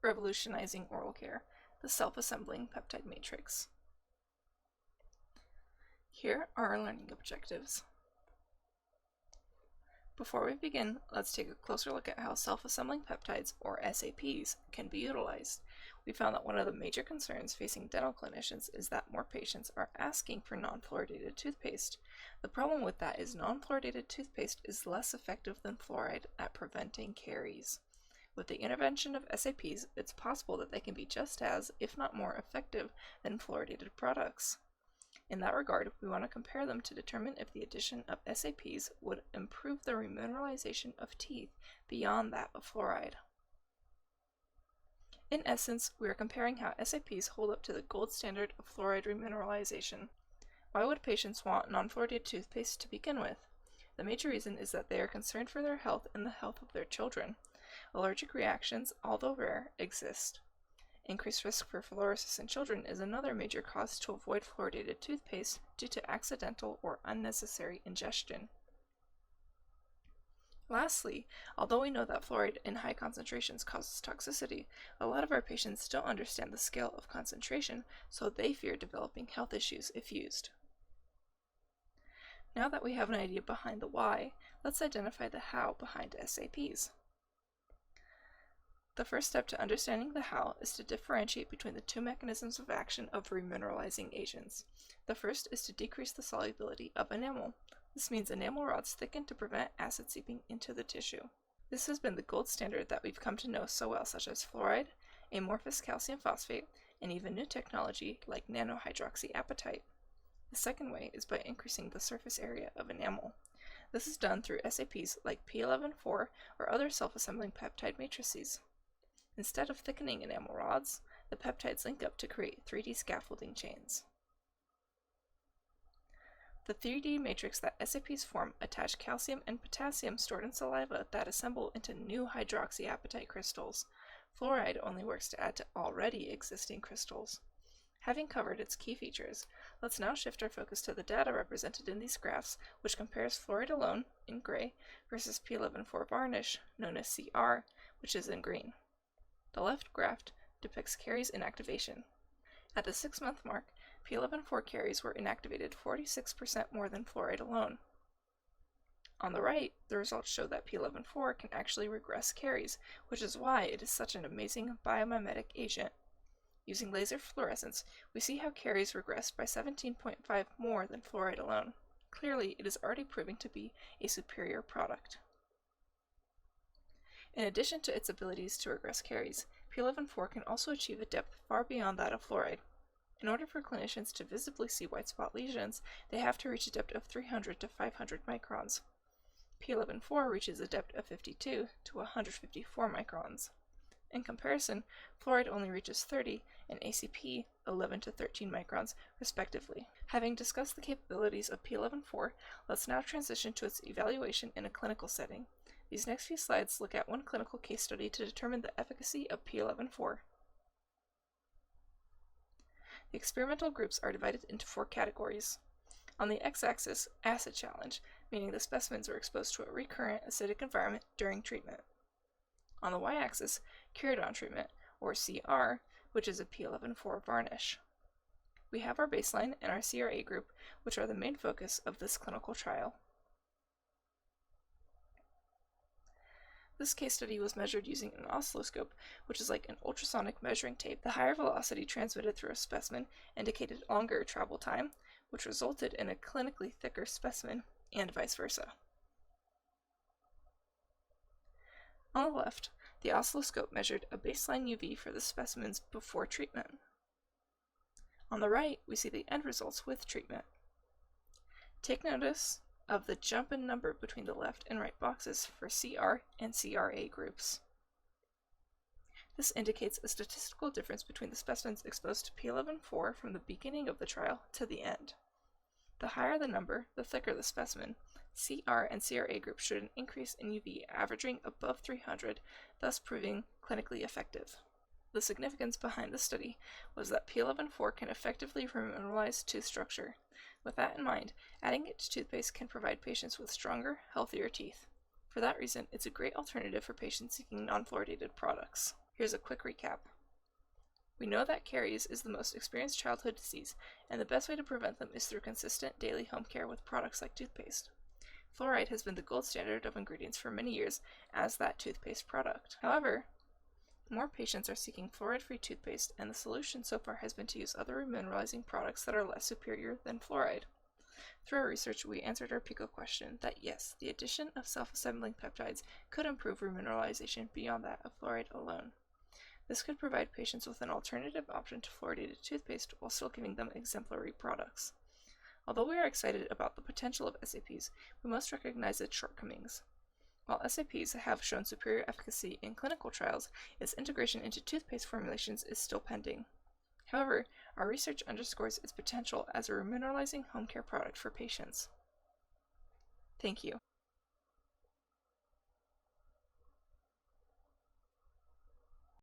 revolutionizing oral care, the self-assembling peptide matrix. Here are our learning objectives. Before we begin, let's take a closer look at how self-assembling peptides, or SAPs, can be utilized. We found that one of the major concerns facing dental clinicians is that more patients are asking for non-fluoridated toothpaste. The problem with that is non-fluoridated toothpaste is less effective than fluoride at preventing caries. With the intervention of SAPs, it's possible that they can be just as, if not more, effective than fluoridated products. In that regard, we want to compare them to determine if the addition of SAPs would improve the remineralization of teeth beyond that of fluoride. In essence, we are comparing how SAPs hold up to the gold standard of fluoride remineralization. Why would patients want non-fluoridated toothpaste to begin with? The major reason is that they are concerned for their health and the health of their children. Allergic reactions, although rare, exist. Increased risk for fluorosis in children is another major cause to avoid fluoridated toothpaste due to accidental or unnecessary ingestion. Lastly, although we know that fluoride in high concentrations causes toxicity, a lot of our patients don't understand the scale of concentration, so they fear developing health issues if used. Now that we have an idea behind the why, let's identify the how behind SAPs. The first step to understanding the how is to differentiate between the two mechanisms of action of remineralizing agents. The first is to decrease the solubility of enamel. This means enamel rods thicken to prevent acid seeping into the tissue. This has been the gold standard that we've come to know so well, such as fluoride, amorphous calcium phosphate, and even new technology like nanohydroxyapatite. The second way is by increasing the surface area of enamel. This is done through SAPs like P11-4 or other self-assembling peptide matrices. Instead of thickening enamel rods, the peptides link up to create 3D scaffolding chains. The 3D matrix that SAPs form attach calcium and potassium stored in saliva that assemble into new hydroxyapatite crystals. Fluoride only works to add to already existing crystals. Having covered its key features, let's now shift our focus to the data represented in these graphs, which compares fluoride alone, in gray, versus P11-4 varnish, known as CR, which is in green. The left graph depicts caries inactivation. At the 6-month mark, P11-4 caries were inactivated 46% more than fluoride alone. On the right, the results show that P11-4 can actually regress caries, which is why it is such an amazing biomimetic agent. Using laser fluorescence, we see how caries regressed by 17.5 more than fluoride alone. Clearly, it is already proving to be a superior product. In addition to its abilities to regress caries, P11-4 can also achieve a depth far beyond that of fluoride. In order for clinicians to visibly see white spot lesions, they have to reach a depth of 300 to 500 microns. P11-4 reaches a depth of 52 to 154 microns. In comparison, fluoride only reaches 30 and ACP 11 to 13 microns, respectively. Having discussed the capabilities of P11-4, let's now transition to its evaluation in a clinical setting. These next few slides look at one clinical case study to determine the efficacy of P11-4. The experimental groups are divided into 4 categories. On the x-axis, acid challenge, meaning the specimens were exposed to a recurrent acidic environment during treatment. On the y-axis, cured on treatment, or CR, which is a P11-4 varnish. We have our baseline and our CRA group, which are the main focus of this clinical trial. This case study was measured using an oscilloscope, which is like an ultrasonic measuring tape. The higher velocity transmitted through a specimen indicated longer travel time, which resulted in a clinically thicker specimen, and vice versa. On the left, the oscilloscope measured a baseline UV for the specimens before treatment. On the right, we see the end results with treatment. Take notice of the jump in number between the left and right boxes for CR and CRA groups. This indicates a statistical difference between the specimens exposed to P11-4 from the beginning of the trial to the end. The higher the number, the thicker the specimen. CR and CRA groups showed an increase in UV averaging above 300, thus proving clinically effective. The significance behind this study was that P11-4 can effectively remineralize tooth structure. With that in mind, adding it to toothpaste can provide patients with stronger, healthier teeth. For that reason, it's a great alternative for patients seeking non-fluoridated products. Here's a quick recap. We know that caries is the most experienced childhood disease, and the best way to prevent them is through consistent daily home care with products like toothpaste. Fluoride has been the gold standard of ingredients for many years as that toothpaste product. However, more patients are seeking fluoride-free toothpaste, and the solution so far has been to use other remineralizing products that are less superior than fluoride. Through our research, we answered our PICO question that yes, the addition of self-assembling peptides could improve remineralization beyond that of fluoride alone. This could provide patients with an alternative option to fluoridated toothpaste while still giving them exemplary products. Although we are excited about the potential of SAPs, we must recognize its shortcomings. While SAPs have shown superior efficacy in clinical trials, its integration into toothpaste formulations is still pending. However, our research underscores its potential as a remineralizing home care product for patients. Thank you.